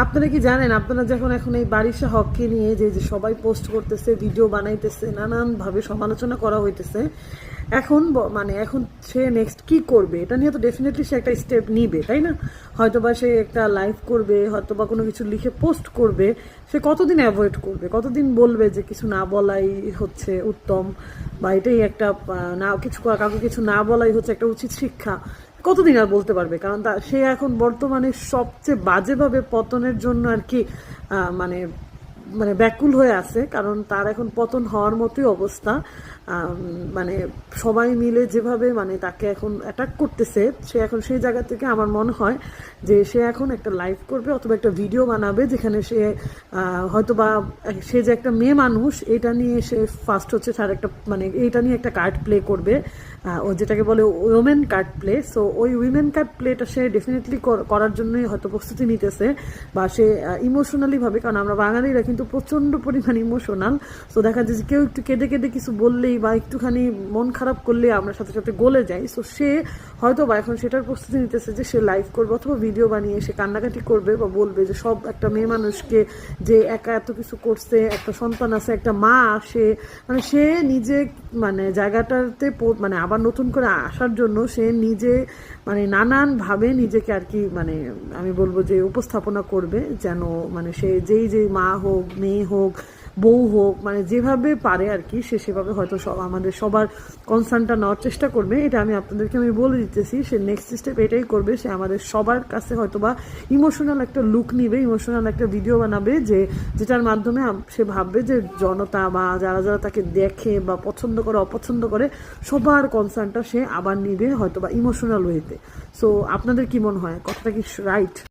আপনারা কি জানেন, আপনারা যখন এখন এই বারিশা হককে নিয়ে যে যে সবাই পোস্ট করতেছে, ভিডিও বানাইতেছে, নানানভাবে সমালোচনা করা হইতেছে, এখন মানে এখন সে নেক্সট কি করবে এটা নিয়ে তো ডেফিনেটলি সে একটা স্টেপ নিবে, তাই না? হয়তোবা সে একটা লাইভ করবে, হয়তোবা কোনো কিছু লিখে পোস্ট করবে। সে কতদিন অ্যাভয়েড করবে, কতদিন বলবে যে কিছু না বলাই হচ্ছে উত্তম, বা এটাই একটা না কিছু কাউকে কিছু না বলাই হচ্ছে একটা উচিত শিক্ষা? কতদিন আর বলতে পারবে? কারণ সে এখন বর্তমানে সবচেয়ে বাজেভাবে পতনের জন্য আর কি মানে মানে ব্যাকুল হয়ে আছে, কারণ তার এখন পতন হওয়ার মতোই অবস্থা। মানে সবাই মিলে যেভাবে মানে তাকে এখন অ্যাটাক করতেছে, সে এখন সেই জায়গা থেকে আমার মনে হয় যে সে এখন একটা লাইভ করবে অথবা একটা ভিডিও বানাবে, যেখানে সে হয়তো বা সে যে একটা মেয়ে মানুষ এটা নিয়ে সে ফার্স্ট হচ্ছে তার একটা মানে এইটা নিয়ে একটা কার্ড প্লে করবে, ও যেটাকে বলে উইমেন কার্ড প্লে। সো ওই উইমেন কার্ড প্লেটা সে ডেফিনেটলি করার জন্যই হয়তো প্রস্তুতি নিতেছে, বা সে ইমোশনালি ভাবে, কারণ আমরা বাঙালিরা কিন্তু প্রচণ্ড পরিমাণ ইমোশনাল। সো দেখা যায় যে কেউ একটু কেঁদে কেঁদে কিছু বললেই বা একটুখানি মন খারাপ করলে আমরা সাথে সাথে গলে যাই। সো সে হয়তো বা এখন সেটার প্রস্তুতি নিতেছে যে সে লাইভ করবে অথবা ভিডিও বানিয়ে সে কান্নাকাটি করবে বা বলবে যে সব একটা মেয়ে মানুষকে যে একা এত কিছু করছে, একটা সন্তান আছে, একটা মা, সে মানে সে নিজে মানে জায়গাটাতে মানে আবার নতুন করে আসার জন্য সে নিজে মানে নানানভাবে নিজেকে আর কি মানে আমি বলবো যে উপস্থাপনা করবে, যেন মানে সে যেই মা হোক, মেয়ে হোক, বউ হোক, মানে যেভাবে পারে আর কি সে সেভাবে হয়তো আমাদের সবার কনসার্নটা নেওয়ার চেষ্টা করবে। এটা আপনাদেরকে আমি বলে দিতেছি, সে নেক্সট স্টেপ এটাই করবে। সে আমাদের সবার কাছে হয়তো বা ইমোশনাল একটা লুক নিবে, ইমোশনাল একটা ভিডিও বানাবে, যেটার মাধ্যমে সে ভাববে যে জনতা বা যারা যারা তাকে দেখে বা পছন্দ করে অপছন্দ করে সবার কনসার্নটা সে আবার নিবে হয়তো বা ইমোশনাল ওয়েতে। সো আপনাদের কি মনে হয়, কথাটা কি রাইট?